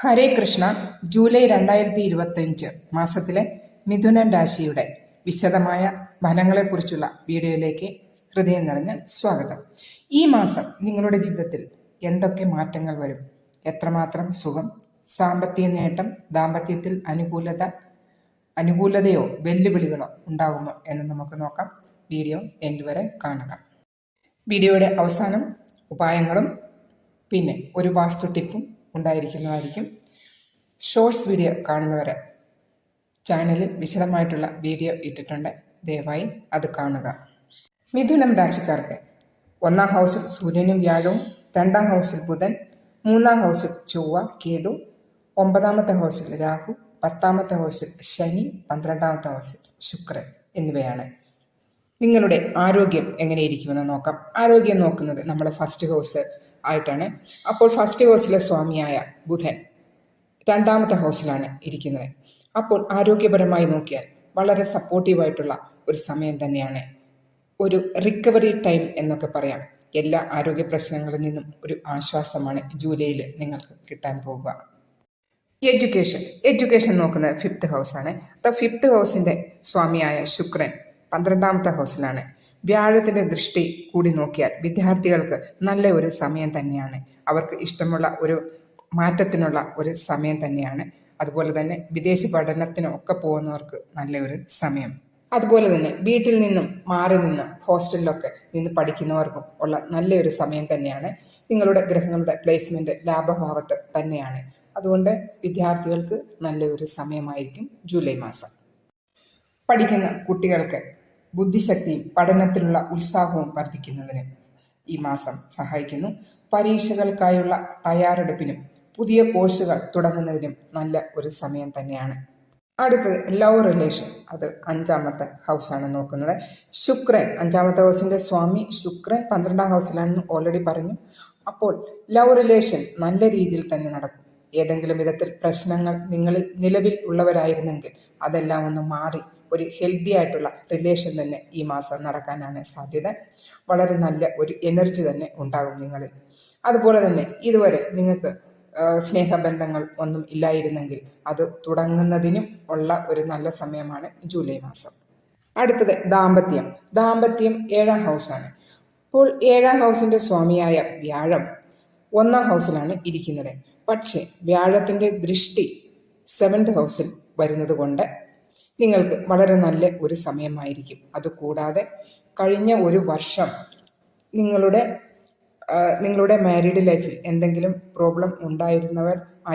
ഹരേ Krishna. July 2025 മാസത്തിലെ മിഥുനൻ രാശിയുടെ വിശദമായ ഫലങ്ങളെക്കുറിച്ചുള്ള വീഡിയോയിലേക്ക് ഹൃദയം നിറഞ്ഞ സ്വാഗതം. ഈ മാസം നിങ്ങളുടെ ജീവിതത്തിൽ എന്തൊക്കെ മാറ്റങ്ങൾ വരും? എത്രമാത്രം സുഖം, സാമ്പത്തിക നേട്ടം, ദാമ്പത്യത്തിൽ അനുകൂലതയോ വെല്ലുവിളികളോ ഉണ്ടാകുമോ എന്ന് നമുക്ക് നോക്കാം. വീഡിയോ എൻഡ് വരെ കാണുക. വീഡിയോയുടെ അവസാനം ഉപായങ്ങളും പിന്നെ ഒരു വാസ്തു ടിപ്പും ഉണ്ടായിരിക്കുന്നതായിരിക്കും. ഷോർട്സ് വീഡിയോ കാണുന്നവരെ ചാനലിൽ വിശദമായിട്ടുള്ള വീഡിയോ ഇട്ടിട്ടുണ്ട്, ദയവായി അത് കാണുക. മിഥുനം രാശിക്കാർക്ക് 1-ാം ഹൗസിൽ സൂര്യനും വ്യാഴവും, 2-ാം ഹൗസിൽ ബുധൻ, 3-ാം ഹൗസിൽ ചൊവ്വ കേതു, 9-ാമത്തെ ഹൗസിൽ രാഹു, 10-ാമത്തെ ഹൗസിൽ ശനി, 12-ാമത്തെ ഹൗസിൽ ശുക്രൻ എന്നിവയാണ്. നിങ്ങളുടെ ആരോഗ്യം എങ്ങനെയിരിക്കുമെന്ന് നോക്കാം. ആരോഗ്യം നോക്കുന്നത് നമ്മുടെ ഫസ്റ്റ് ഹൗസ് ആയിട്ടാണ്. അപ്പോൾ ഫസ്റ്റ് ഹൗസിലെ സ്വാമിയായ ബുധൻ 2-ാമത്തെ ഹൗസിലാണ് ഇരിക്കുന്നത്. അപ്പോൾ ആരോഗ്യപരമായി നോക്കിയാൽ വളരെ സപ്പോർട്ടീവായിട്ടുള്ള ഒരു സമയം തന്നെയാണ്. ഒരു റിക്കവറി ടൈം എന്നൊക്കെ പറയാം. എല്ലാ ആരോഗ്യ പ്രശ്നങ്ങളിൽ നിന്നും ഒരു ആശ്വാസമാണ് ജൂലൈയിൽ നിങ്ങൾക്ക് കിട്ടാൻ പോകുക. എഡ്യൂക്കേഷൻ നോക്കുന്നത് 5th ഹൗസാണ്. 5th ഹൗസിൻ്റെ സ്വാമിയായ ശുക്രൻ 12-ാമത്തെ ഹൗസിലാണ്. വ്യാഴത്തിൻ്റെ ദൃഷ്ടി കൂടി നോക്കിയാൽ വിദ്യാർത്ഥികൾക്ക് നല്ല ഒരു സമയം തന്നെയാണ്. അവർക്ക് ഇഷ്ടമുള്ള ഒരു മാറ്റത്തിനുള്ള ഒരു സമയം തന്നെയാണ്. അതുപോലെ തന്നെ വിദേശ പഠനത്തിനൊക്കെ പോകുന്നവർക്ക് നല്ലൊരു സമയം. അതുപോലെ തന്നെ വീട്ടിൽ നിന്നും മാറി നിന്ന് ഹോസ്റ്റലിലൊക്കെ നിന്ന് പഠിക്കുന്നവർക്കും ഉള്ള നല്ലൊരു സമയം തന്നെയാണ്. നിങ്ങളുടെ ഗ്രഹങ്ങളുടെ പ്ലേസ്മെൻറ്റ് ലാഭഭാവത്ത് തന്നെയാണ്. അതുകൊണ്ട് വിദ്യാർത്ഥികൾക്ക് നല്ലൊരു സമയമായിരിക്കും ജൂലൈ മാസം. പഠിക്കുന്ന കുട്ടികൾക്ക് ബുദ്ധിശക്തിയും പഠനത്തിലുള്ള ഉത്സാഹവും വർദ്ധിക്കുന്നതിന് ഈ മാസം സഹായിക്കുന്നു. പരീക്ഷകൾക്കായുള്ള തയ്യാറെടുപ്പിനും പുതിയ കോഴ്സുകൾ തുടങ്ങുന്നതിനും നല്ല ഒരു സമയം തന്നെയാണ്. അടുത്തത് ലവ് റിലേഷൻ. അത് 5-ാമത്തെ ഹൗസാണ് നോക്കുന്നത്. ശുക്രൻ 5-ാമത്തെ ഹൗസിൻ്റെ സ്വാമി ശുക്രൻ 12-ാം ഹൗസിലാണെന്ന് ഓൾറെഡി പറഞ്ഞു. അപ്പോൾ ലവ് റിലേഷൻ നല്ല രീതിയിൽ തന്നെ നടക്കും. ഏതെങ്കിലും വിധത്തിൽ പ്രശ്നങ്ങൾ നിങ്ങളിൽ നിലവിൽ ഉള്ളവരായിരുന്നെങ്കിൽ അതെല്ലാം ഒന്ന് മാറി ഒരു ഹെൽത്തി ആയിട്ടുള്ള റിലേഷൻ തന്നെ ഈ മാസം നടക്കാനാണ് സാധ്യത. വളരെ നല്ല ഒരു എനർജി തന്നെ ഉണ്ടാകും നിങ്ങളിൽ. അതുപോലെ തന്നെ ഇതുവരെ നിങ്ങൾക്ക് സ്നേഹബന്ധങ്ങൾ ഒന്നും ഇല്ലായിരുന്നെങ്കിൽ അത് തുടങ്ങുന്നതിനും ഉള്ള ഒരു നല്ല സമയമാണ് ജൂലൈ മാസം. അടുത്തത് ദാമ്പത്യം. 7-ാം ഹൗസാണ്. അപ്പോൾ 7-ാം ഹൗസിൻ്റെ സ്വാമിയായ വ്യാഴം 1-ാം ഹൗസിലാണ് ഇരിക്കുന്നത്. പക്ഷേ വ്യാഴത്തിൻ്റെ ദൃഷ്ടി 7th ഹൗസിൽ വരുന്നത് കൊണ്ട് നിങ്ങൾക്ക് വളരെ നല്ല ഒരു സമയമായിരിക്കും. അതുകൂടാതെ കഴിഞ്ഞ ഒരു വർഷം നിങ്ങളുടെ മാരീഡ് ലൈഫിൽ എന്തെങ്കിലും പ്രോബ്ലം ഉണ്ടായിരുന്നവർ